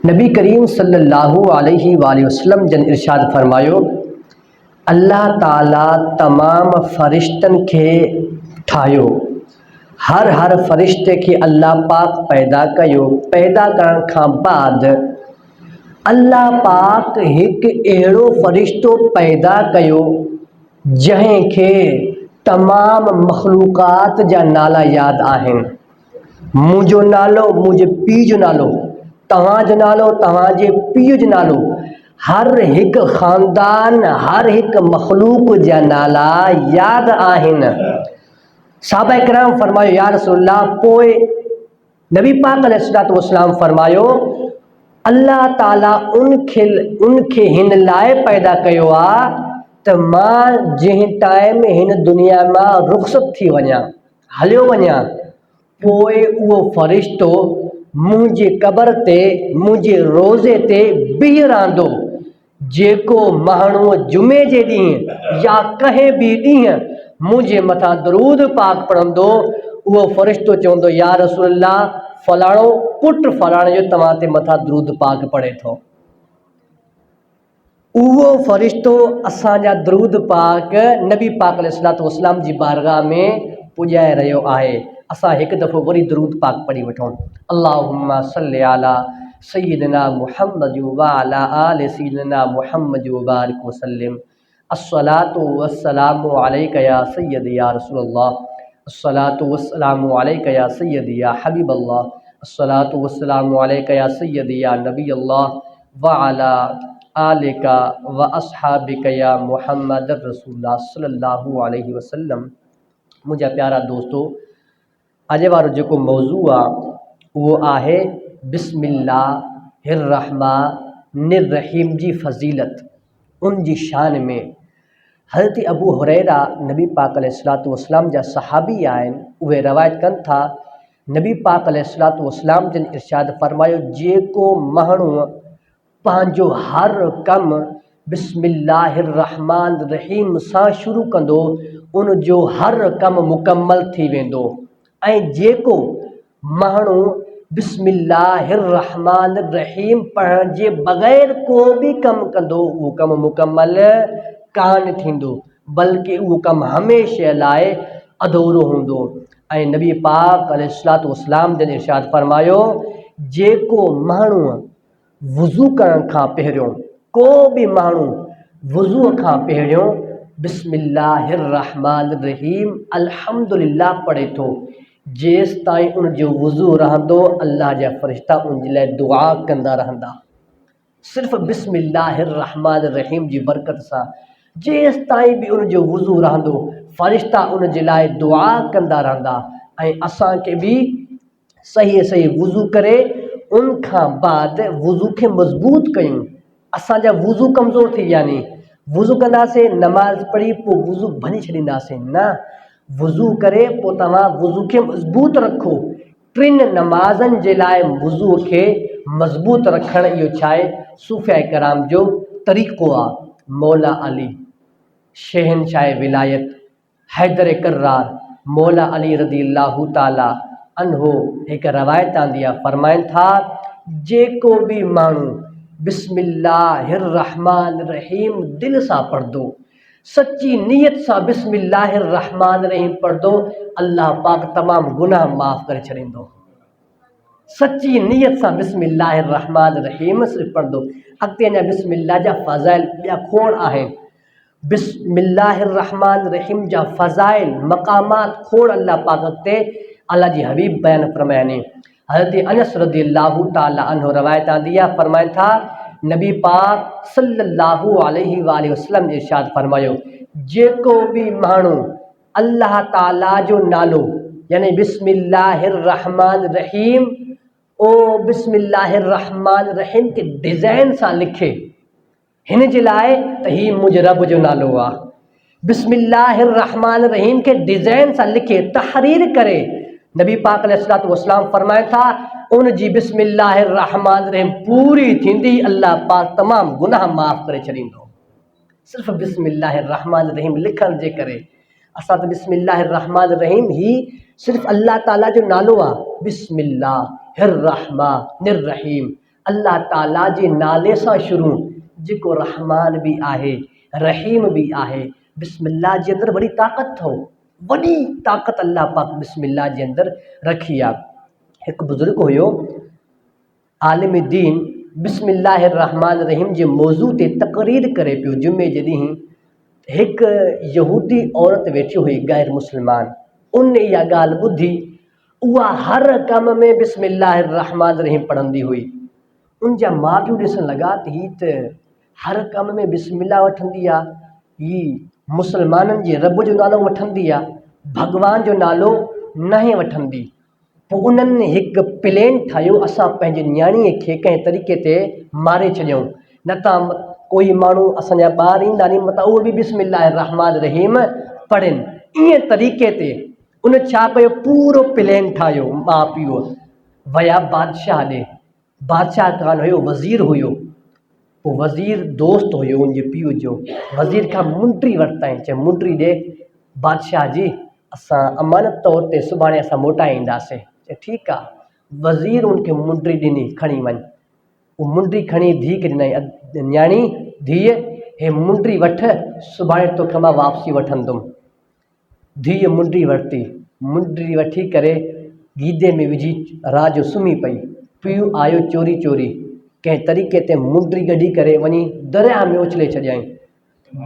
नबी करीम सल्लल्लाहु अलैहि वसल्लम जन इरशाद फरमायो, अल्लाह ताला तमाम फ़रिश्तन खे ठाहियो। हर फ़रिश्ते खे अल्लाह पाक पैदा कयो। पैदा करण खां बाद अल्लाह पाक एक अहिड़ो फ़रिश्तो पैदा कयो जंहिंखे तमाम मखलूक़ात जा नाला यादि आहिनि। मुंहिंजो नालो, मुंहिंजे पीउ जो नालो, तव्हांजो नालो, तव्हांजे पीउ जो नालो, हर हिकु ख़ानदान, हर हिकु मखलूक जा नाला यादि आहिनि। साहबा इकराम फरमायो, या रसूलल्लाह, पोइ नबी पाक अलैहिस्सलातु वस्सलाम फरमायो, अल्लाह ताला उनखे हिन लाइ पैदा कयो आहे त मां जंहिं टाइम हिन दुनिया मां रुख़्सत थी वञा, हलियो वञा, पोइ उहो फ़रिश्तो मुंहिंजे क़बर ते, मुंहिंजे रोज़े ते बीह रहंदो। जेको माण्हू जुमे जे ॾींहुं या कंहिं बि ॾींहुं मुंहिंजे मथां दरूद पाक पढ़ंदो, उहो फ़रिश्तो चवंदो, या रसूलल्लाह, फलाणो पुटु फलाणे जो तव्हां ते मथां दरूद पाक पढ़े थो। उहो फ़रिश्तो असांजा दरूद पाक नबी पाक अलैहिस्सलातु वस्सलाम जी बारगाह में पुॼाए रहियो आहे। असां हिकु दफ़ो वरी दरूद पाक पढ़ी वठूं। अल्लाहुम्मा सल्लि अला सय्यिदना मुहम्मद व अला आलि सय्यिदना मुहम्मद व बारिक वसल्लिम। अस्सलातु वस्सलामु अलैका या सय्यदी या रसूलल्लाह। अस्सलातु वस्सलामु अलैका या सय्यदी या हबीबल्लाह। अस्सलातु वस्सलामु अलैका या सय्यदी या नबी अल्लाह व अला आलिका व अस्हाबिका या मुहम्मद रसूलुल्लाह सल्लल्लाहु अलैहि वसल्लम। मुंहिंजा प्यारा दोस्तों, अॼु वारो जेको मौज़ू आहे उहो आहे बिस्मिल्लाहिर रहमानिर रहीम जी फ़ज़ीलत, उन जी शान में। हज़रत अबू हुरैरा नबी पाक अलैहिस्सलातु वस्सलाम जा सहाबी आहिनि। उहे रवायत कनि था, नबी पाक अलैहिस्सलातु वस्सलाम जन इरशाद फरमायो, जेको माण्हू पंहिंजो हर कमु बिस्मिल्लाहिर रहमानिर रहीम सां शुरू कंदो, उन जो हर कमु मुकमल थी वेंदो। ऐं जेको माण्हू बिस्मिल्लाहिर रहमानिर रहीम पढ़ण जे बग़ैर को बि कमु कंदो, उहो कमु मुकमल कान थींदो, बल्कि उहो कमु हमेशह लाइ अधूरो हूंदो। ऐं नबी पाक अलैहिस्सलातु वस्सलाम जन इरशाद फरमायो, जेको माण्हू वुज़ू करण खां पहिरियों, को बि माण्हू वुज़ूअ खां पहिरियों बिस्मिल्लाहिर रहमानिर रहीम अल्हम्दुलिल्लाह पढ़े थो, जेसि ताईं उन जो वुज़ू रहंदो, अल्लाह जा फ़रिश्ता उन जे लाइ दुआ कंदा रहंदा। सिर्फ़ु बिस्मिल्लाहिर रहमानिर रहीम जी बरकत सां जेसि ताईं बि उन जो वुज़ू रहंदो, फ़रिश्ता उन जे लाइ दुआ कंदा रहंदा। ऐं असांखे बि सही वुज़ू करे उन खां बाद वुज़ू खे मज़बूत कयूं। असांजा वुज़ू कमज़ोर थी विया नी, वुज़ू कंदासीं, नमाज़ पढ़ी पोइ वुज़ू भञी छॾींदासीं, न। वुज़ू करे पोइ तव्हां वुज़ू खे मज़बूत रखो। टिनि नमाज़नि जे लाइ वुज़ूअ खे मज़बूत रखणु इहो छा आहे, सूफ़िया कराम जो तरीक़ो आहे। मौला अली शहनशाह विलायत हैदर कर्रार मौला अली रज़ियल्लाहु ताला अन्हो हिकु रवायत आंदी आहे, फरमाइनि था, जेको बि माण्हू बिस्मिल्लाहिर रहमानिर रहीम दिलि सां पढ़ंदो, सची नियत सां बिस्मिल्लाहिर रहमानिर रहीम पढ़ंदो, अल्लाह पाक तमामु गुनाह माफ़ करे छॾींदो। सची नियत सां बिस्मिल्लाहिर रहमानिर रहीम सिर्फ़ु पढ़ंदो। अॻिते अञा बिस्मिल्लाह जा फ़ज़ाइल ॿिया खोड़ आहिनि। बिस्मिल्लाहिर रहमानिर रहीम जा फ़ज़ाइल मक़ामात खोड़ अल्लाह पाक अॻिते अल्लाह जी हबीब बयान फरमायानी। हज़रत अनस रज़ियल्लाहु ताला अन्हु रवायत आंदी आहे, फरमाइनि था, नबी पाक सल्लल्लाहु अलैहि वसल्लम इरशाद फरमायो, जेको बि माण्हू अल्लाह ताला जो नालो यानी बिस्मिल्लाहिर रहमानिर रहीम, ओ बिस्मिल्लाहिर रहमानिर रहीम के डिज़ाइन सां लिखे, हिन जे लाइ त ही मुंहिंजे रब जो नालो आहे। बिस्मिल्लाहिर रहमानिर रहीम के डिज़ाइन सां लिखे, तहरीर करे, नबी पाक अलैहिस्सलातु वस्सलाम फरमाए था, उन जी बिस्मिल्लाहिर रहमानिर रहीम पूरी थींदी, अल्लाह पाक तमामु गुनाह माफ़ करे छॾींदो। सिर्फ़ु बिस्मिल्लाहिर रहमानिर रहीम लिखण जे करे। असां त बिस्मिल्लाहिर रहमानिर रहीम ही सिर्फ़ु अल्लाह ताला जो नालो आहे, बिस्मिल्लाहिर रहमानिर रहीम, अल्लाह ताला जे नाले सां शुरू, जेको रहमान बि आहे रहीम बि आहे। बिस्मिल्लाह जे अंदरि वॾी ताक़त अथव, वॾी ताक़त अल्लाह पाक बिस्मिल्लाह जे अंदरि रखी आहे। हिकु बुज़ुर्ग हुयो आलिम दीन, बिस्मिल्लाहिर रहमान रहीम जे मौज़ू ते तक़रीर करे पियो। जुमे जे ॾींहुं हिकु यहूदी औरत वेठी हुई गैर मुस्लमान, उन इहा ॻाल्हि ॿुधी, उहा हर कम में बिस्मिल्लाहिर रहमान रहीम पढ़ंदी हुई। उन जा माउ पीउ ॾिसण लॻा त हीअ त हर कम में बिस्मिल्लाह वठंदी आहे, हीअ मुस्लमाननि जे रब जो नालो वठंदी आहे, भॻवान जो नालो न वठंदी। पोइ उन्हनि हिकु प्लेन ठाहियो, असां पंहिंजे न्याणीअ खे कंहिं तरीक़े ते मारे छॾियऊं, न त कोई माण्हू असांजा ॿार ईंदा नी मतिलबु उहो बि बिस्मिल्लाहिर रहमान रहीम पढ़नि। ईअं तरीक़े ते उन छा कयो, पूरो प्लेन ठाहियो। माउ पीउ विया बादशाह ॾे, बादशाह कान हुयो, वज़ीर हुयो। पोइ वज़ीर दोस्त हुयो उनजे पीउ जो, वज़ीर खां मुंडी वरितईं, चए मुंडी ॾे बादशाह जी, असां अमानत तौर ते सुभाणे असां मोटाए ईंदासीं। चए ठीकु आहे। वज़ीर उनखे मुंडी ॾिनी, खणी वञ। उहो मुंडी खणी धीउ खे ॾिनई, न्याणी धीअ हे मुंडी वठ, सुभाणे तोखे मां वापसी वठंदुमि। धीअ मुंडी वरिती, मुंडी वठी करे गीदे में विझी रात जो सुम्ही पई। पीउ आयो चोरी चोरी, कंहिं तरीक़े ते मुंडी कढी करे वञी दरिया में उछले छॾियईं।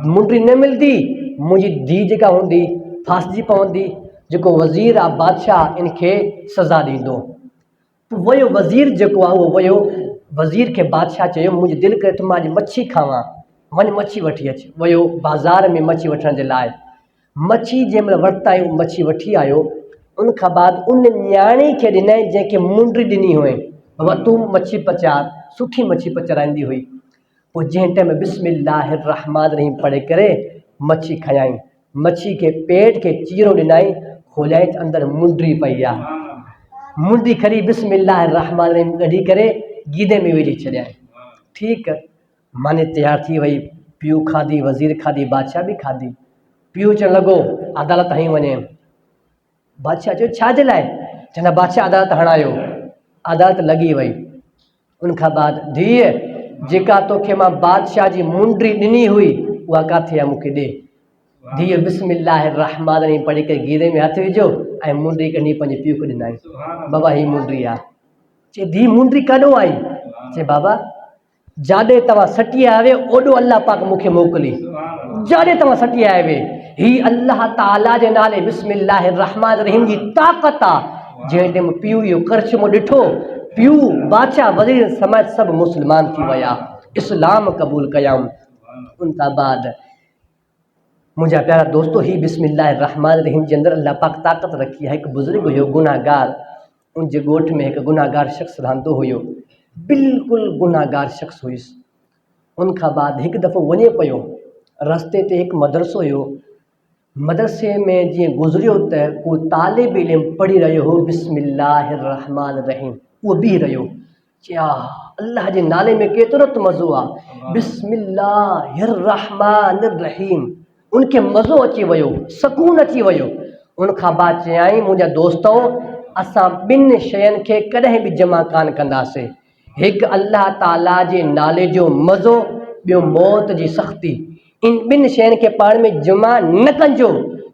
मुंडी न मिलंदी, मुंहिंजी धीउ जेका हूंदी फासिजी पवंदी, जेको वज़ीर आहे बादशाह इनखे सज़ा ॾींदो। पोइ वियो वज़ीर जेको आहे उहो वियो, वज़ीर खे बादशाह चयो मुंहिंजी दिलि करे त मां अॼु मच्छी खावां, वञ मच्छी वठी अचु। वियो बाज़ार में मच्छी वठण जे लाइ, मच्छी जंहिं महिल वरिताई मच्छी वठी आयो, उनखां बाद उन न्याणी खे ॾिनई जंहिंखे मुंडी ॾिनी हुई, बाबा तूं मच्छी पचार, सुठी मच्छी पचाराईंदी हुई। पोइ जंहिं टाइम बिस्मिल्लाहिर रहमान रहीम पढ़े करे मच्छी खायाई, मच्छी खे पेट खे चीरो ॾिनई, खोलियाई त अंदरि मुंडी पई आहे। मुंडी खणी बिस्मिल्लाहिर रहमान रहीम कढी करे गीदे में विझी छॾियईं। ठीकु माने तयारु थी वई, पीउ खाधी, वज़ीर खाधी, बादशाह बि खाधी। पीउ चवणु लॻो अदालत हणी वञे। बादशाह चयो छाजे लाइ? चवंदा बादशाह अदालत हणायो। अदालत लॻी वई। उनखां बाद धीअ जेका तोखे मां बादशाह जी मुंडी ॾिनी हुई उहा किथे आहे, मूंखे ॾे। धीअ बिस्मिल्लाहिर रहमान रहीम पढ़ी करे गीदे में हथु विझो ऐं मुंडी कढी पंहिंजे पीउ खे ॾिनई, बाबा हीअ मुंडी आहे। चए धीअ मुंडी काॾो आई? चए बाबा जाॾे तव्हां सटी आया ओॾो अल्लाह पाक मूंखे मोकिली, जाॾे तव्हां सटी आया वे। हीअ अल्लाह ताला जे नाले बिस्मिल्लाहिर रहमान रहीम जी ताक़त आहे। जंहिं टाइम पीउ इहो करचमो ॾिठो, पीउ बादशाह वज़ीर समाज सभु मुस्लमान थी विया, इस्लाम क़बूल कयाऊं। उनखां बाद मुंहिंजा प्यारा दोस्तो, ही बिस्मिल्लाहिर रहमान रहीम जे अंदरि अल्लाह पाक ताक़त रखी आहे। हिकु बुज़ुर्ग हुयो गुनाहगार, उनजे ॻोठ में हिकु गुनाहगार शख़्स रहंदो हुयो, बिल्कुलु गुनाहगार शख़्स हुयुसि। उनखां बाद हिकु दफ़ो वञे पियो, रस्ते ते हिकु मदरसो हुयो, मदरसे में जीअं गुज़रियो त को तालिब इल्म पढ़ी रहियो हो बिस्मिल्लाहिर रहमान रहीम, उहो बीह रहियो। चया अल्लाह जे नाले में केतिरो त मज़ो आहे, बिस्मिल्लाहिर रहमान रहीम। उनखे मज़ो अची वियो, सुकून अची वियो। उनखां बाद चयाईं मुंहिंजा दोस्तो, असां ॿिनि शयुनि खे कॾहिं बि जमा कान कंदासीं, हिकु अल्लाह ताला जे नाले जो मज़ो, ॿियो मौत जी सख़्ती। इन ॿिनि शयुनि खे पाण में जमा न कजो।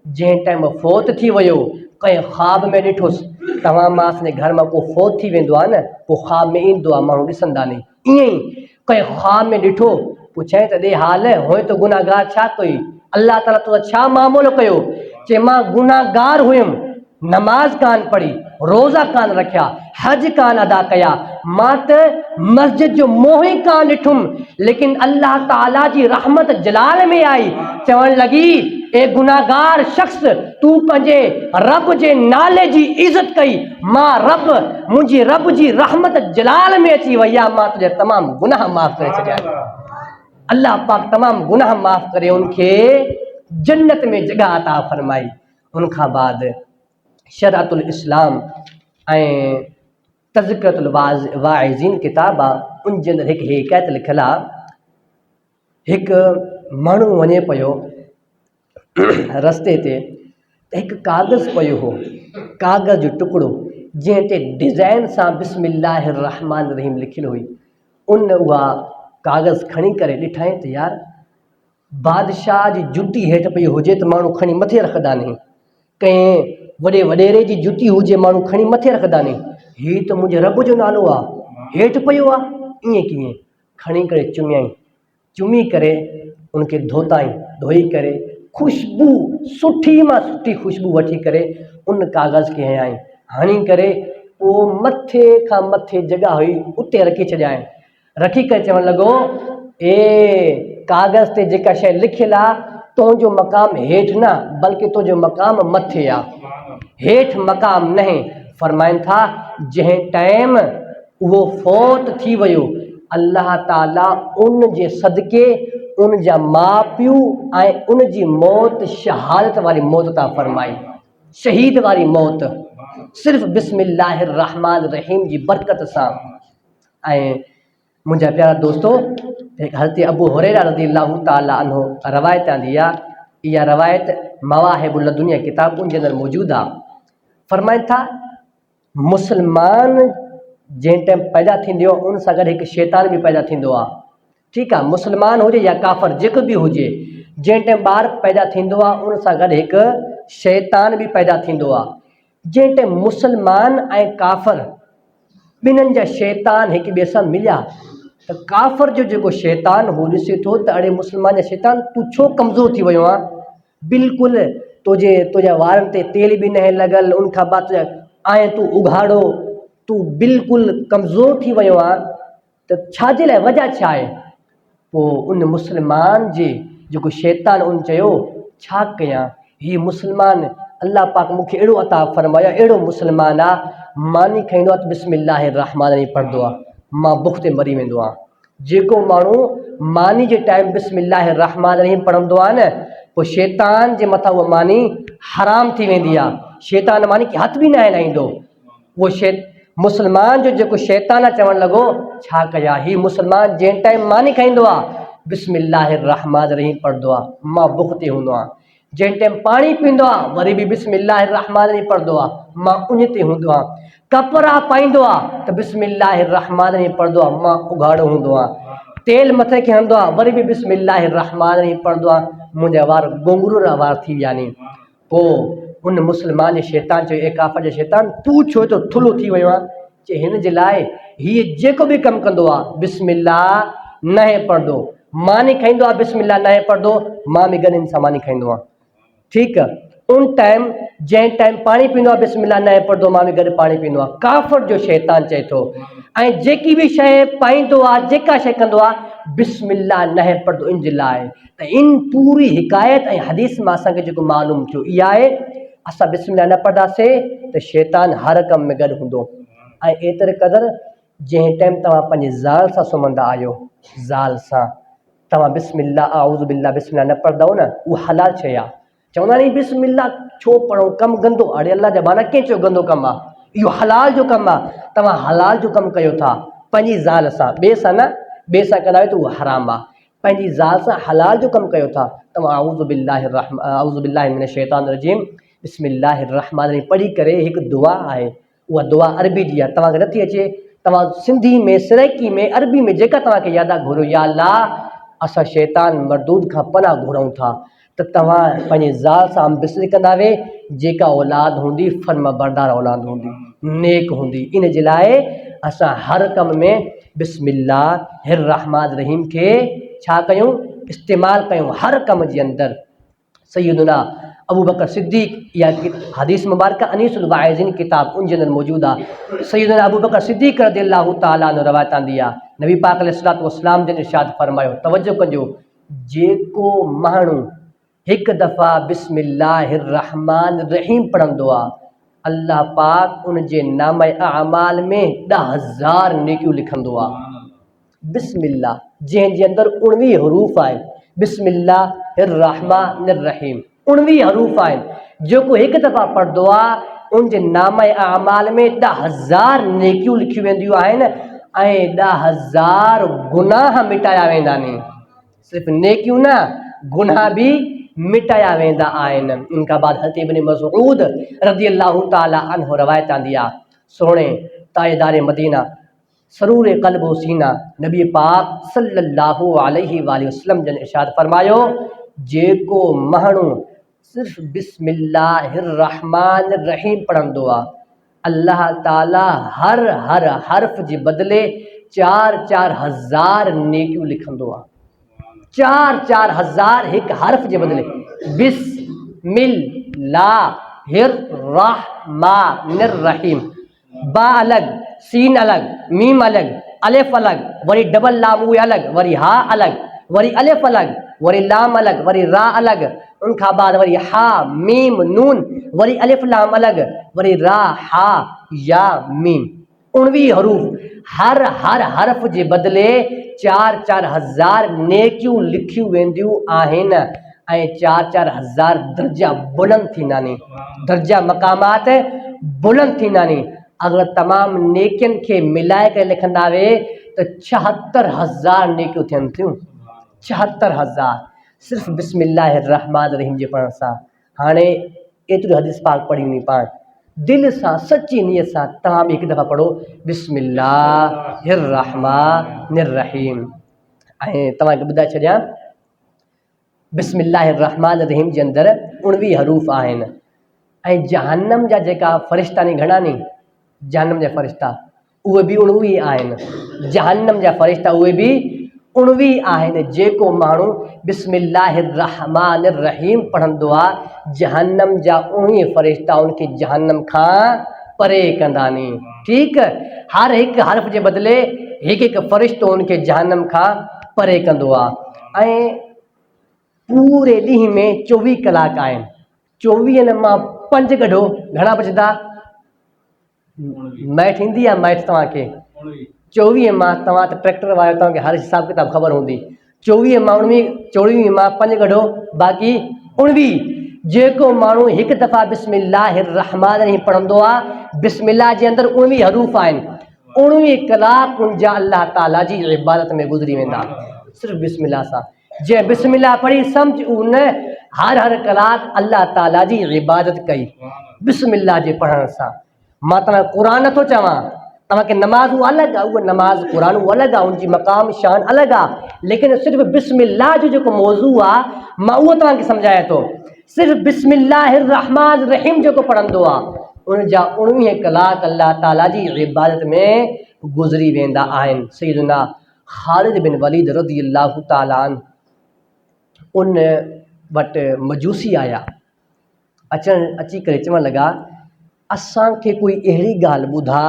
जंहिं टाइम फ़ौत थी वियो, कंहिं ख़्वाब में ॾिठोसि, तव्हां मां असांजे घर मां को फ़ौत थी वेंदो आहे न, पोइ ख़्वाब में ईंदो आहे, माण्हू ॾिसंदा नी, ईअं ई कंहिं ख़्वाब में ॾिठो, पुछाई त ॾे हाल, हुए त गुनाहगार छा कई, अल्लाह ताला तो छा मामूलो कयो? चए मां गुनाहगार हुयुमि, नमाज कान पढ़ी, रोज़ा कान रखिया, हज कान अदा कया, मां त मस्जिद जो मोह ई कान ॾिठुमि, लेकिन अल्लाह ताला जी रहमत जलाल में आई। चवण लॻी ए गुनाहगार शख़्स, तूं पंहिंजे रब जे नाले जी इज़त कई, मां रब, मुंहिंजी रब जी रहमत जलाल में अची वई आहे, मां तुंहिंजा तमामु गुनाह माफ़ करे छॾिया। अल्लाह पाक तमामु गुनाह माफ़ करे उनखे जन्नत में जॻह अता फरमाई। उनखां बाद शरातुल इस्लाम ऐं तज़किरतुल वाइज़ीन किताब आहे, उन जे अंदरि हिकु हिकायत लिखियलु आहे। हिकु माण्हू वञे पियो रस्ते ते, त हिकु कागज़ पियो हो, कागज़ जो टुकड़ो जंहिं ते डिज़ाइन सां बिस्मिल्लाहिर रहमान रहीम लिखियलु हुई। उन उहा कागज़ खणी करे ॾिठाई त यार बादशाह जी जुती हेठि पई हुजे त माण्हू खणी मथे रखंदा नी, कंहिं वॾे वॾेरे जी जुती हुजे माण्हू खणी मथे रखंदा नी, हीउ त मुंहिंजे रब जो नालो आहे, हेठि पियो आहे, ईअं कीअं? खणी करे चुमियई, चुमी करे उनखे धोताई, धोई करे ख़ुशबू सुठी मां सुठी ख़ुशबू वठी करे उन कागज़ खे हयाई, हणी करे पोइ मथे खां मथे जॻह हुई उते रखी छॾियाई, रखी करे चवणु लॻो ए कागज़ ते जेका शइ लिखियलु आहे तुंहिंजो मक़ाम हेठि न बल्कि तुंहिंजो मक़ाम मथे आहे, हेठि मक़ाम न आहे। फरमाइनि था जंहिं टाइम उहो फ़ौत थी वियो अल्लाह ताला उन जे सदके उन जा माउ पीउ ऐं उन जी मौत शहादत वारी मौत था फरमाई, शहीद वारी मौत सिर्फ़ु बिस्मिल्लाहिर रहमानिर रहीम जी बरकत सां। ऐं मुंहिंजा प्यारा दोस्तो, हज़रत अबू हुरैरा रज़ियल्लाहु ताला अन्हु रवायत आंदी आहे, इहा रवायत मवाहिबुल लदुनिया किताब उन जे अंदरि मौजूदु आहे। फरमाइनि था मुस्लमान जंहिं टाइम पैदा थींदो आहे उन सां गॾु हिकु शैतान बि पैदा थींदो आहे, ठीकु आहे, मुस्लमान हुजे या काफ़िर जेको बि हुजे, जंहिं टाइम ॿार पैदा थींदो आहे उन सां गॾु हिकु शैतान बि पैदा थींदो आहे। जंहिं टाइम मुस्लमान ऐं काफ़िर ॿिन्हिनि जा शैतान हिक ॿिए सां मिलिया त काफ़िर जो जेको शैतान हू ॾिसे थो त अड़े मुस्लमान जा शैतान तूं छो कमज़ोर थी वियो आहे, बिल्कुलु तुंहिंजा वारनि ते तेल बि न लॻल, उनखां बाद ऐं तूं उघाड़ो, तूं बिल्कुलु कमज़ोर थी वियो आहे, त छाजे लाइ वजह छा आहे? पोइ उन मुस्लमान जे जेको शैतान उन चयो छा कयां, हीउ मुस्लमान अल्लाह पाक मूंखे अहिड़ो अता फरमायो, अहिड़ो मुस्लमान आहे मानी खाईंदो आहे त बिस्मिल्लाहिर रहमानिर रहीम पढ़ंदो आहे, मां बुख ते मरी वेंदो आहे। जेको माण्हू मानी जे टाइम बिस्मिल्लाहिर रहमानिर रहीम पढ़ंदो आहे न पोइ शैतान जे मथां उहा मानी हराम थी वेंदी आहे, शैतान मानी खे हथ बि न हलाईंदो। उहो मुस्लमान जो जेको शैतान आहे चवणु लॻो छा कयां, हीउ मुस्लमान जंहिं टाइम मानी खाईंदो आहे बिस्मिल्लाहिर रहमानिर रहीम पढ़ंदो आहे, मां बुख ते हूंदो आहियां, जंहिं टाइम पाणी पींदो आहे वरी बि बिस्मिल्लाहिर रहमानिर रहीम पढ़ंदो आहे, मां उन ते हूंदो आहियां, कपिड़ा पाईंदो आहे त बिस्मिल्लाहिर रहमानिर रहीम पढ़ंदो आहे, मां उघाड़ो हूंदो आहियां, तेल मथे खे हणंदो आहे वरी बि बिस्मिल्लाहिर रहमानिर रहीम पढ़ंदो आहे, मुंहिंजा वार गोंगरूरा वार थी विया नी। पोइ उन मुस्लमान जे शैतान चयो ए काफ़िर जे शैतान तूं छो तो थुल्हो थी वियो आहे, चए हिन जे लाइ हीअ जेको बि कमु कंदो आहे बिस्मिल्लाह न पढ़ंदो, मानी खाईंदो आहे बिस्मिल्लाह न पढ़ंदो, मां बि गॾु हिन सां मानी खाईंदो आहियां, ठीकु आहे। उन टाइम जंहिं टाइम पाणी पींदो आहे बिस्मिल्लाह न पढ़ंदो, मां बि गॾु पाणी पींदो आहे, काफ़िर जो शैतान चए थो ऐं जेकी बि शइ पाईंदो आहे जेका शइ कंदो आहे बिस्मिल्लाह न पढ़ंदो, इन जे लाइ त इन पूरी हिकायत ऐं हदीस मां असांखे जेको मालूम थियो इहा आहे असां बिस्मिल्लाह न पढ़ंदासीं त शैतान हर कम में गॾु हूंदो। ऐं एतिरे क़दुरु जंहिं टाइम तव्हां पंहिंजी ज़ाल सां सुम्हंदा आहियो, ज़ाल सां तव्हां बिस्मिल्लाह आऊज़ु बिल्लाह बिस्मिल्लाह न पढ़ंदव न, उहा हलाल शइ आहे। चवंदा नी बिस्मिल्लाह छो पढ़ो, कमु गंदो, अड़े अल्लाह जा बाना कंहिं चयो गंदो कमु आहे, इहो हलाल जो कमु आहे, तव्हां हलाल जो कमु कयो था पंहिंजी ज़ाल सां, ॿिए सां न, ॿिए सां कंदा आहियो त उहो हराम आहे, पंहिंजी ज़ाल सां हलाल जो कमु कयो था तव्हां आऊज़ु बिल्लाहि मिनश शैतानिर रजीम बिस्मिल्लाहिर रहमानिर रहीम पढ़ी करे हिकु दुआ आहे, उहा दुआ अरबी जी आहे, तव्हांखे नथी अचे तव्हां सिंधी में सिरैकी में अरबी में जेका तव्हांखे यादि आहे घुरो, या अल्लाह असां शैतान मरदूद खां पनाह घुरूं था, त तव्हां पंहिंजी ज़ाल सां बिस्मिल्लाह कंदा वे, जेका औलाद हूंदी फर्म बरदार औलाद हूंदी, नेक हूंदी, इन जे लाइ असां हर कम में बिस्मिल्लाहिर रहमानिर रहीम खे छा कयूं, इस्तेमालु कयूं हर कम जे अंदरि। सैयदना अबू बकर सिद्दीक़, इहा हदीस मुबारक अनीसुल वाइज़िन किताब उन जे अंदरि मौजूदु आहे। सैयदना अबू बकर सिद्दीक़ रज़ियल्लाहु ताला अन्हु रवायत आंदी आहे, नबी पाक अलैहिस्सलातु वस्सलाम जिन इरशाद फरमायो, तवज्जो कजो, जेको माण्हू हिकु दफ़ा बिस्मिल्लाहिर रहमानिर रहीम पढ़ंदो आहे अल्लाह पाक उन जे नामे अमाल में 10,000 नेकियूं लिखंदो आहे। बिस्मिल्लाह जंहिंजे अंदरि 19 हरूफ आहिनि, बिस्मिल्लाहिर रहमानिर रहीम 19 हरूफ आहिनि, जेको हिकु दफ़ा पढ़ंदो आहे उन जे नामे अमाल में 10,000 नेकियूं लिखियूं वेंदियूं आहिनि ऐं 10,000 गुनाह मिटाया वेंदा आहिनि, सिर्फ़ु नेकियूं न गुनाह बि मिटाया वेंदा आहिनि। इनखां बाद हज़रत इब्न मसऊद रज़ियल्लाहु ताला अन्हु रवायत आंदी आहे, सोणे ताजदार मदीना सरूर क़ल्ब व सीना। नबी पाक सल्लल्लाहु अलैहि वसल्लम जन इरशाद फरमायो, जेको माण्हू सिर्फ़ बिस्मिल्लाहिर्रहमानिर्रहीम पढ़ंदो आहे, अल्लाह ताला हर हर्फ़ जे बदिले 4-4 हज़ार नेकियूं लिखंदो आहे। 4-4 हज़ार हिकु हर्फ़ जे बदिले। बिस्मिल्लाहिर्रहमानिर्रहीम, बा अलग, सीन अलग, मीम अलग, अलिफ अलग, वरी डबल लाम उहे अलग, वरी हा अलग, वरी अलिफ अलग, वरी लाम अलग, वरी रा अलग, उनखां बाद वरी हा मीम नून, वरी अलिफ लाम अलग, वरी रा हा या मीम, 19 हरूफ। हर हर्फ़ जे बदिले 4-4 हज़ार नेकियूं लिखियूं वेंदियूं आहिनि ऐं 4-4 हज़ार दर्जा बुलंद थींदा नी, दर्जा मक़ामात बुलंद थींदा नी। अगर तमामु नेकियुनि खे मिलाए करे लिखंदा वे त 76 हज़ार नेकियूं थियनि थियूं। 76 हज़ार सिर्फ़ु बिस्मिल्लाहिर्रहमानिर्रहीम जे पढ़ण सां। हाणे एतिरी हदीस पाक पढ़ी नी पाण, दिल सां सची नियत सां तव्हां बि हिकु दफ़ा पढ़ो बिस्मिल्लाहिर्रहमानिर्रहीम। ऐं तव्हांखे ॿुधाए छॾियां, बिस्मिल्लाहिर्रहमानिर्रहीम जे अंदरि 19 हरूफ आहिनि। ऐं जहन्नम जा जेका फ़रिश्ता नी घणा नी, जहन्नम जा फ़रिश्ता उहे बि 19 आहिनि। जहन्नम जा फ़रिश्ता उहे बि 19 आहिनि। जेको माण्हू बिस्मिल्लाहिर्रहमानिर्रहीम पढ़ंदो आहे, जहन्नम जा 19 फ़रिश्ता उनखे जहन्नम खां परे कंदा नी। ठीकु, हर हिकु हर्फ़ जे बदिले हिकु फ़रिश्तो उनखे जहन्नम खां परे कंदो आहे। ऐं पूरे ॾींहं में 24 कलाक आहिनि। 24 मां 5 कढो, घणा बचंदा? मैथ ईंदी आहे मैथ तव्हांखे? 24 मां, तव्हां त ट्रैक्टर वारो, तव्हांखे हर हिसाब किताब ख़बर हूंदी। 24 मां 5 कढो, बाक़ी 19। जेको माण्हू हिकु दफ़ा बिस्मिल्लाहिर्रहमानिर्रहीम पढ़ंदो आहे, बिस्मिल्लाह जे अंदरि 19 हरूफ आहिनि, 19 कलाक उनजा अल्लाह ताला जी इबादत में गुज़री वेंदा सिर्फ़ु बिस्मिल्लाह सां। जंहिं बिस्मिल्लाह पढ़ी सम्झ उन हर कलाक अल्लाह ताला जी इबादत कई बिस्मिल्लाह जे पढ़ण सां। मां तव्हां क़ुर नथो चवां, तव्हांखे नमाज़ उहा अलॻि आहे, उहा नमाज़ क़ुर उहा अलॻि आहे, उनजी मक़ाम शान अलॻि आहे, लेकिन सिर्फ़ु बिस्मिल्लाह जो जेको मौज़ू आहे मां उहो तव्हांखे सम्झायां थो। सिर्फ़ु बिस्मिल्लाहिर्रहमानिर्रहीम जेको पढ़ंदो आहे, उनजा 19 कलाक अल्लाह ताला जी इबादत में गुज़री वेंदा आहिनि। सैयदना ख़ालिद बिन वलीद रज़ियल्लाहु ताला अन्हु, उन वटि मजूसी आया, अची करे चवणु लॻा, असांखे कोई अहिड़ी ॻाल्हि ॿुधा,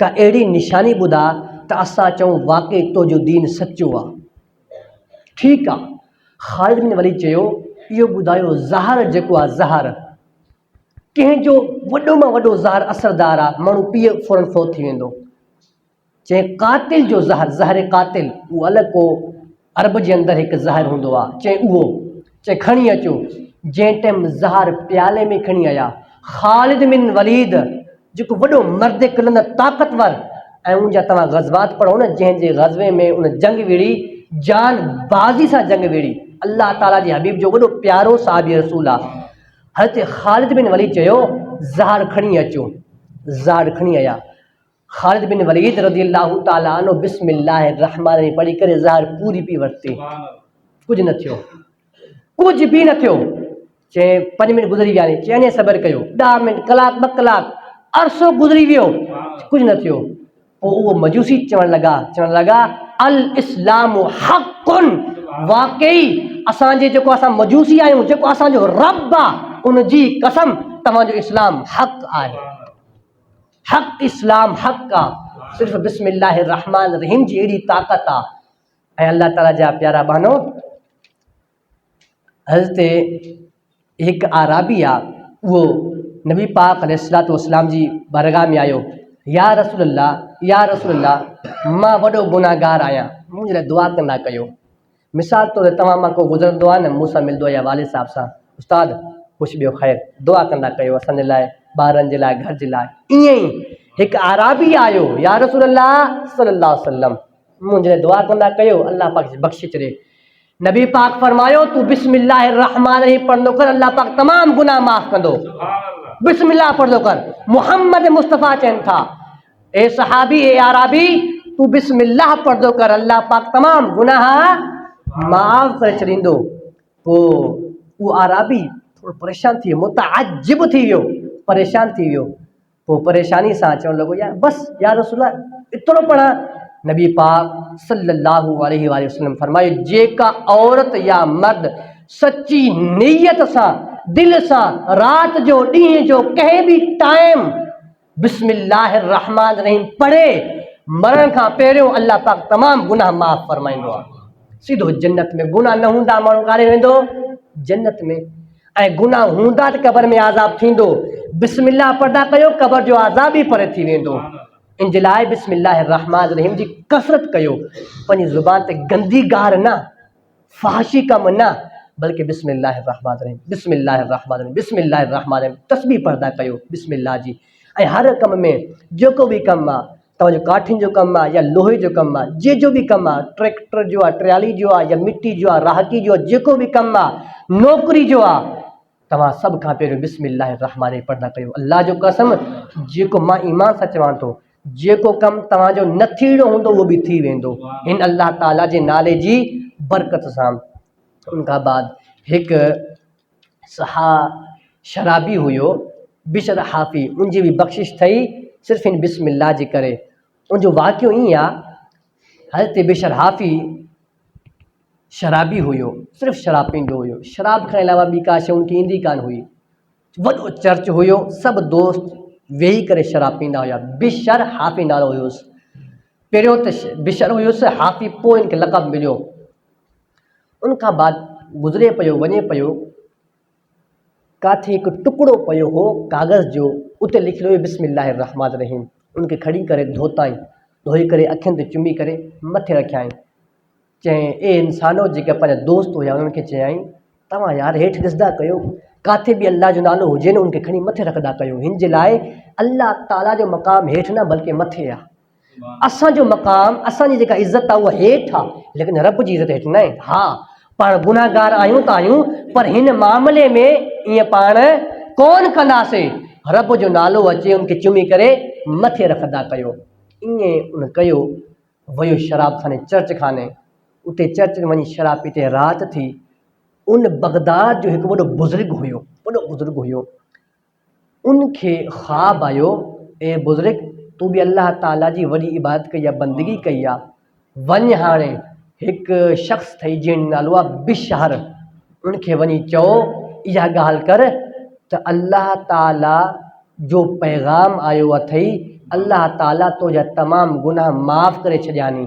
का अहिड़ी निशानी ॿुधा त असां चऊं वाक़ई तुंहिंजो दीन सचो आहे। ठीकु आहे, ख़ालिद बिन वलीद चयो, इहो ॿुधायो ज़हर जेको आहे, ज़हर कंहिंजो वॾो में वॾो ज़हर असरदार आहे, माण्हू पीए फ़ौरन फ़ौत थी वेंदो। चए क़ातिल जो ज़हर, ज़हर क़ातिल, उहो अलॻि को अरब जे अंदरि हिकु ज़हर हूंदो आहे, चए उहो, चए खणी अचो। जंहिं टाइम ज़हर प्याले में खणी आया, ख़ालिद बिन वलीद जेको वॾो मर्द क़िलंद ताक़तवर, ऐं उनजा तव्हां ग़ज़वात पढ़ो न, जंहिंजे ग़ज़वे में उन जंग विड़ी, जान बाज़ी सां जंग विड़ी, अल्लाह ताला जे हबीब जो वॾो प्यारो साहिब रसूल आहे। हज़रत ख़ालिद बिन वलीद चयो ज़हर खणी अचो। ज़हर खणी आया, ख़ालिद बिन वलीद रज़ियल्लाहु ताला अन्हु बिस्मिल्लाहिर्रहमानिर्रहीम पढ़ी करे ज़हर पूरी पी वरिती, कुझु न थियो, कुझु बि न थियो। चए 5 मिंट गुज़री विया, चए अञा सब्र कयो, 10 मिंट, कलाक, 2 कलाक, अरसो गुज़री वियो, कुझु न थियो। पोइ उहो मजूसी चवणु लॻा अल इस्लामु हक़ुन, वाक़ई असांजे जेको असां मजूसी आहियूं, जेको असांजो रब आहे, उनजी कसम तव्हांजो इस्लाम हक़ आहे, हक़ इस्लाम हक़ आहे। सिर्फ़ु बिस्मिल्लाहिर्रहमानिर्रहीम जी अहिड़ी ताक़त आहे। ऐं अल्लाह ताला जा प्यारा बहनो, हज़रत हिकु आराबी आहे, उहो नबी पाक अलैहिस्सलातु वस्सलाम जी बारगाह में आयो, या रसूलल्लाह, या रसूलल्लाह, मां वॾो गुनाहगार आहियां, मुंहिंजे लाइ दुआ कंदा कयो। मिसाल तौर ते तव्हां मां को गुज़रंदो आहे न, मूंसां मिलंदो आहे या वालिद साहब सां, उस्ताद कुझु ॿियो ख़ैरु, दुआ कंदा कयो असांजे लाइ, ॿारनि जे लाइ, घर जे लाइ। ईअं ई हिकु आराबी आयो, या रसूलल्लाह सल्लल्लाहु अलैहि वसल्लम, मुंहिंजे लाइ दुआ कंदा कयो, अल्लाह पाक बख़्शे छॾे। नबी पाक फरमायो, तू बिस्मिल्लाहिर्रहमानिर्रहीम पढ़ंदो कर, अल्लाह पाक तमामु गुनाह माफ़ कंदो। बिस्मिल्लाह पढ़ंदो कर। मोहम्मद मुस्तफ़ा चवनि था, ए सहाबी, ए आराबी, तू बिस्मिल्लाह पढ़दो कर, अल्लाह पाक तमाम गुनाह माफ़ करे छॾींदो। पोइ उहो आराबी थोरो परेशान थी वियो, मुतअज्जिब थी वियो, परेशान थी वियो। पोइ परेशानी सां चवणु लॻो यार बसि या रसूल एतिरो पढ़ा। नबी पाक सल्लल्लाहु अलैहि वसल्लम फरमायो जेका औरत या मर्द सच्ची नीयत सां दिल सां राति जो ॾींहं जो कंहिं बि टाइम बिस्मिल्लाहिर रहमान रहीम पढ़े, मरण खां पहिरियों अल्लाह पाक तमामु गुनाह माफ़ फरमाईंदो आहे, सीधो जन्नत में। गुनाह न हूंदा माण्हू काॾे वेंदो? जन्नत में। ऐं गुनाह हूंदा त क़बर में आज़ाब थींदो। बिस्मिल्लाह पढ़ंदा कयो, क़बर जो आज़ाब ई परे थी वेंदो। इन जे लाइ बिस्मिल्लाहिर रहमान रहीम जी कसरत कयो। पंहिंजी ज़ुबान ते गंदी ॻाल्हि न, फ़ाहिशी कमु न, बल्कि बिस्मिल्लाहिर रहमान रहीम, बिस्मिल्लाहिर रहमान रहीम, बिस्मिल्लाहिर रहमान रहीम तस्बीह पढ़ंदा कयो बिस्मिल्लाह जी। ऐं हर कम में जेको बि कमु आहे, तव्हांजो काठियुनि जो कमु आहे या लोहे जो कमु आहे, जो बि कमु आहे, ट्रैक्टर जो आहे, ट्राली जो आहे या मिट्टी जो आहे, राहकी जो आहे, जेको बि कमु आहे, नौकिरी जो आहे, तव्हां सभ खां पहिरियों बिस्मिल्लाहिर रहमान रहीम पढ़ंदा कयो। अल्लाह जो कसम, जेको मां ईमान सां चवां थो, जेको कमु तव्हांजो न थींदो हूंदो उहो बि थी वेंदो हिन अल्लाह ताला जे नाले जी बरकत सां। उनखां बाद हिकु शराबी हुयो बिशर हाफ़ी, उनजी बि बख़्शिश थई सिर्फ़ु इन बिस्मिल्लाह जे करे। उनजो वाक़ियो ईअं आहे, हज़रत बिशर हाफ़ी शराबी हुयो, सिर्फ़ु शराब पींदो हुयो, शराब खां अलावा ॿी का शइ उनखे ईंदी कान हुई। वॾो चर्च हुयो, सभु दोस्त वेही करे शराब पींदा हुया। बिशर हाफ़ी नालो हुयुसि। पहिरियों त बिशर हुयुसि, हाफ़ी पोइ इनखे लक़ब मिलियो। उनखां बाद गुज़रे पियो, वञे पियो, काथे हिकु टुकड़ो पियो हो कागज़ जो, उते लिखियलु हुयो बिस्मिल्लाहिर रहमान रहीम। उनखे खणी करे धोताई, धोई करे अखियुनि ते चुमी करे मथे रखियाईं। चई ए इंसानो, जेके पंहिंजा दोस्त हुया उन्हनि खे चयाईं तव्हां यार हेठि ॾिसंदा कयो, काथे बि अल्लाह जो नालो हुजे न उनखे खणी मथे रखंदा कयो। हिन जे लाइ अल्लाह ताला जो मक़ाम हेठि न बल्कि मथे आहे। असांजो मक़ाम, असांजी जेका इज़त आहे उहा हेठि आहे, लेकिन रब जी इज़त हेठि न आहे। हा पाण गुनाहगार आहियूं त आहियूं, पर हिन मामले में ईअं पाण कोन कंदासीं। रब जो नालो अचे उनखे चुमी करे मथे रखंदा कयो। ईअं उन कयो, वियो शराब खाने, चर्च खाने, उते चर्च में वञी शराब पीते राति थी। उन बगदाद जो हिकु वॾो बुज़ुर्ग हुयो, वॾो बुज़ुर्ग हुयो, उनखे ख़्वाब आयो ए बुज़ुर्ग तूं बि अल्लाह ताला जी वॾी इबादत कई आहे, बंदगी कई आहे, वञ हाणे हिकु शख़्स अथई जंहिंजो नालो आहे बिशर, उनखे वञी चओ इहा ॻाल्हि कर त अल्लाह ताला जो पैगाम आयो अथई, अल्लाह ताला तुंहिंजा तमामु गुनाह माफ़ करे छॾियानी।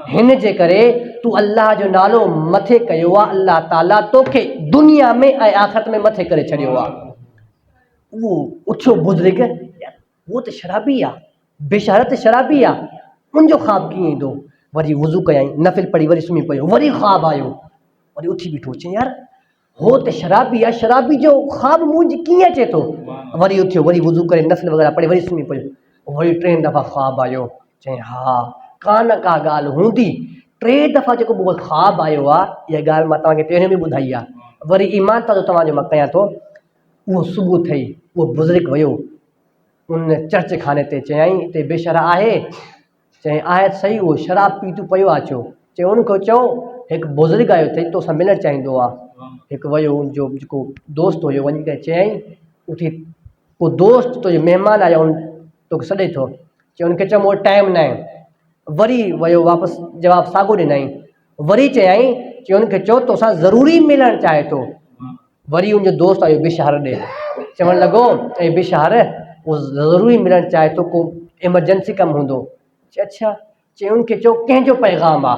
हिन जे करे तूं अल्लाह जो नालो मथे कयो आहे, अल्लाह ताला तोखे दुनिया में ऐं आख़िरत में मथे करे छॾियो आहे। उहो उथियो बुज़ुर्ग, उहो त शराबी आहे, बिशर त शराबी आहे, उनजो ख़्वाब कीअं ईंदो? वरी वुज़ू कयाईं, नफ़िल पढ़ी, वरी सुम्ही पियो, वरी ख़्वाब आयो, वरी उथी बीठो, चई यार हो त शराबी आहे, शराबी जो ख़्वाब मुंहिंजी कीअं अचे थो? वरी उथियो, वरी वुज़ू करे नफ़िल वग़ैरह पढ़ी, वरी सुम्ही पियो, वरी 3 दफ़ा ख़्वाब आयो। चई हा कान का ॻाल्हि हूंदी, 3 दफ़ा जेको मूंखे ख़्वाब आयो आहे, इहा ॻाल्हि मां तव्हांखे पहिरियों बि ॿुधाई आहे, वरी ईमान ताज़ो तव्हांजो मां कयां थो। उहो सुबुह थी, उहो बुज़ुर्ग वियो उन चर्च खाने ते, चयाईं हिते बिशर आहे? चई आहे सही, उहो शराब पीतो पियो आहे छो? चई उनखे चओ हिकु बुज़ुर्ग आयो अथई, तोसां मिलणु चाहींदो आहे। हिकु वियो उनजो जेको दोस्त हुयो, वञी करे चयाईं उथी, को दोस्त तुंहिंजो महिमान आयो तोखे सॾे थो। चई उनखे चओ मूं वटि टाइम न आहे। वरी वियो वापसि, जवाबु साॻियो ॾिनई। वरी चयाईं, चई उनखे चओ तोसां ज़रूरी मिलणु चाहे थो। वरी उनजो दोस्त आयो बिशर ॾे, चवणु लॻो ऐं बिशर उहो ज़रूरी मिलणु चाहे थो, को एमरजेंसी कमु हूंदो। चई अच्छा। चई उनखे चओ कंहिंजो पैगाम आहे?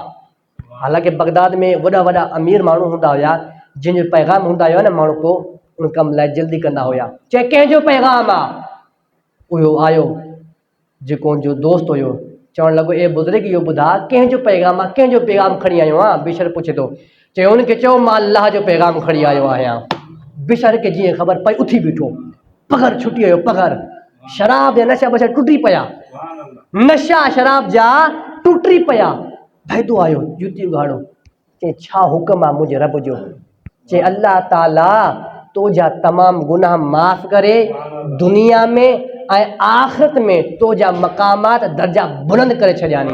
हालांकि बगदाद में वॾा वॾा अमीर माण्हू हूंदा हुया, जंहिंजो पैगाम हूंदा हुया न, माण्हू पोइ उन कम लाइ जल्दी कंदा हुया। चई कंहिंजो पैगाम आहे? उहो आयो जेको उनजो दोस्त हुयो, चवणु लॻो ए बुज़ुर्ग इहो ॿुधा कंहिंजो पैगाम आहे, कंहिंजो पैगाम खणी आयो आहे? बिशर पुछे थो। चई उनखे चओ मां अल्लाह जो पैगाम खणी आयो आहियां। बिशर खे जीअं ख़बर पई, उथी बीठो, पघर छुटी वियो, पघर। शराब जा नशा बशा टुटी पिया, नशा शराब जा टुटी पिया। भैदो आयो, जुती उघाड़ो, चई छा हुकुम आहे मुंहिंजे रब जो? चई अल्लाह ताला तुंहिंजा तमामु गुनाह माफ़ करे दुनिया में ऐं आख़िरत में तो जा मक़ामात दर्जा बुलंद करे छॾियानी।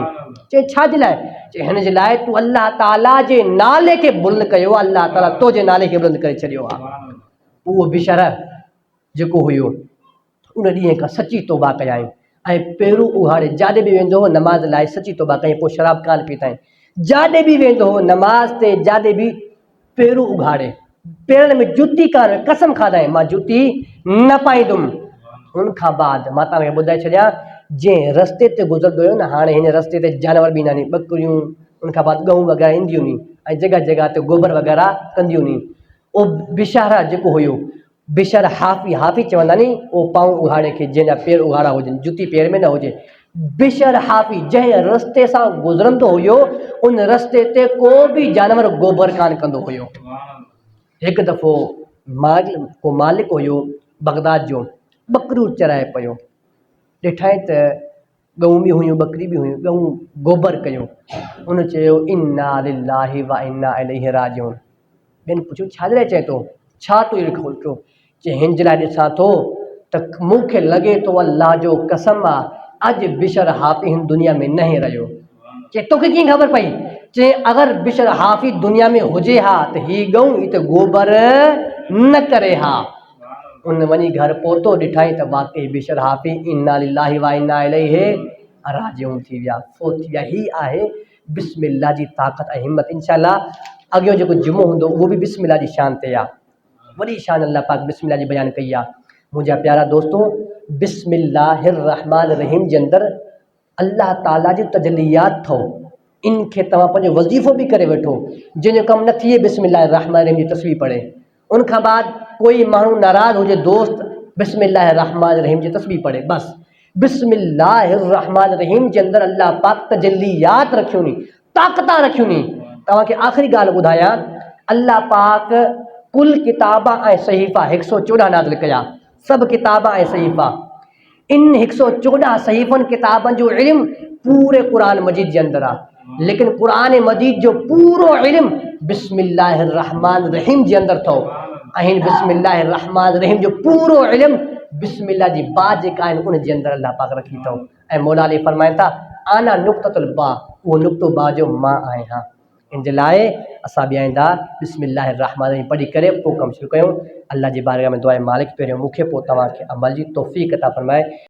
चए छा जे लाइ? चए हिन जे लाइ तूं अल्लाह ताला जे नाले खे बुलंद कयो, अल्लाह ताला तो जे नाले खे बुलंद करे छॾियो आहे। उहो बिशर जेको हुयो उन ॾींहं खां सची तौबा कयाईं ऐं पेरूं उघाड़े जाॾे बि वेंदो हो नमाज़ लाइ सची तौबा कई, पोइ शराब कान पीताईं। जाॾे बि वेंदो हो नमाज़ ते जाॾे बि पेरूं उघाड़े, पेरनि में जुती कान, कसम खाधाईं मां जुती न पाईंदुमि। उन खां बाद मां तव्हांखे ॿुधाए छॾियां, जंहिं रस्ते ते गुज़रंदो हुयो न, हाणे हिन रस्ते ते जानवर बि ईंदा आहिनि, ॿकरियूं, उन खां बाद ॻऊं वग़ैरह ईंदियूं नी ऐं जॻह जॻह ते गोबर वग़ैरह कंदियूं नी। उहो बिशारा जेको हुयो, बिशर हाफ़ी, हाफ़ी चवंदा नी उहो पाऊं उघाड़े खे जंहिंजा पेर उघाड़ा हुजनि, जुती पेर में न हुजे। बिशर हाफ़ी जंहिं रस्ते सां गुज़रंदो हुयो उन रस्ते ते को बि जानवर गोबर कान कंदो हुयो। हिकु दफ़ो को मालिक हुयो बगदाद जो, ॿकरियूं चराए पियो, ॾिठई त ॻऊं बि हुयूं ॿकरी बि हुयूं, ॻऊं गोबर कयूं। उन चयो इन्ना लिल्लाहि व इन्ना इलैहि राजिऊन। ॿियनि पुछियो छा जे लाइ चए थो, छा तूं इहो खोलियो? चए हिन जे लाइ ॾिसां थो त मूंखे लॻे थो अल्लाह जो कसम आहे अॼु बिशर हाफ़ी हिन दुनिया में न रहियो। चए तोखे कीअं ख़बर पई? चए अगरि बिशर हाफ़ी दुनिया में हुजे हा त हीअ ॻऊं ही त गोबर न करे हा। उन वञी घर पहुतो, ॾिठाई त वाक़ई बिशर हाफ़ी इन्ना लिल्लाहि व इन्ना इलैहि राजिऊन थी विया, फोत थी विया। ही आहे बिस्मिल्लाह जी ताक़त ऐं हिम्मत। इंशाअल्लाह अॻियो जेको जुमो हूंदो उहो बि बिस्मिल्लाह जी शान ते आहे, वॾी शान अल्लाह पाक बिस्मिल्लाह जी बयानु कई आहे। मुंहिंजा प्यारा दोस्तों, बिस्मिल्लाहिर रहमान रहीम जे अंदरि अल्लाह ताला जी तजलियात अथव। इनखे तव्हां पंहिंजो वज़ीफ़ो बि करे वठो। जंहिंजो कमु न थिए बिस्मिल्लाहिर रहमान रहीम जी तस्वीर पढ़े, उन खां बाद कोई माण्हू नाराज़ हुजे दोस्त, बिस्मिल्लाहिर रहमान रहीम जी तस्वीर पढ़े, बस बिस्मिल्लाहिर रहमान रहीम जे अंदरि अल्लाह पाक तजलियात रखियूं नी, ताक़ता रखियूं नी। तव्हांखे आख़िरी ॻाल्हि ॿुधायां, अल्लाह पाक कुल किताब ऐं सहीफ़ा 114 नाज़िल कया, सभु किताब ऐं सहीफ़ा। इन 114 सहीफ़नि किताबनि जो इल्मु पूरे क़ुरान मजीद जे अंदरि आहे, लेकिन क़ुरान मजीद जो पूरो इल्मु बिस्मिल्लाहिर रहमान रहीम जे अंदरि अथव। ऐं हिन बिस्मिल्लाहिर रहमान रहीम जो पूरो इल्मु बिस्मिल्लाह जी बा जेका आहिनि उन जे अंदरि अल्लाह पाक रखी अथव। ऐं मौला अली फरमाइनि था आना नुक़्ततुल बा, उहो नुक़्तो बा जो मां आहियां। इन जे लाइ असां बि आईंदा बिस्मिल्लाहिर रहमान रहीम पढ़ी करे पोइ कमु शुरू कयूं। अल्लाह जी बारगाह में दुआ आहे मालिक पहिरियों मूंखे पोइ तव्हांखे अमल जी तौफ़ीक़ अता फरमाए।